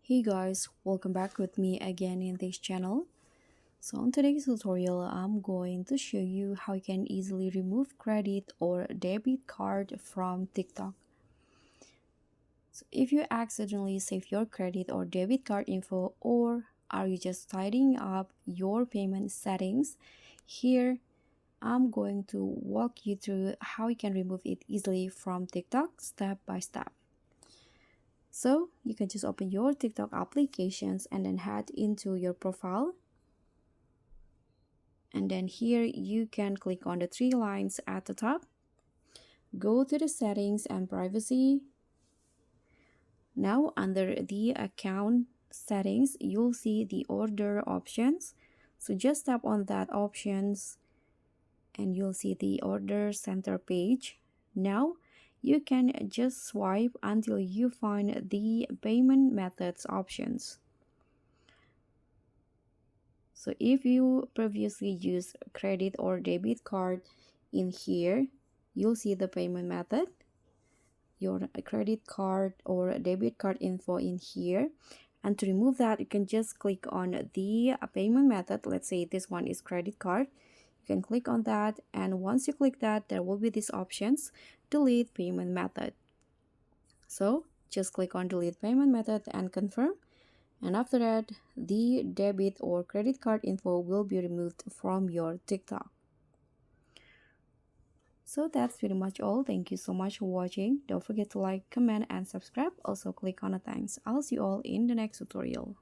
Hey guys, welcome back with me again in this channel. So on today's tutorial, I'm going to show you how you can easily remove credit or debit card from TikTok. So if you accidentally save your credit or debit card info, or are you just tidying up your payment settings, here I'm going to walk you through how you can remove it easily from TikTok step by step. So you can just open your TikTok applications and then head into your profile. And then here you can click on the three lines at the top. Go to the settings and privacy. Now under the account settings, you'll see the order options. So just tap on that options and you'll see the order center page. Now you can just swipe until you find the payment methods options. So if you previously used credit or debit card, in here you'll see the payment method, your credit card or debit card info in here. And to remove that, you can just click on the payment method. Let's say this one is credit card. You can click on that, and once you click that, there will be these options: delete payment method. So just click on delete payment method and confirm. And after that, the debit or credit card info will be removed from your TikTok. So that's pretty much all. Thank you so much for watching. Don't forget to like, comment, and subscribe. Also click on the thanks. I'll see you all in the next tutorial.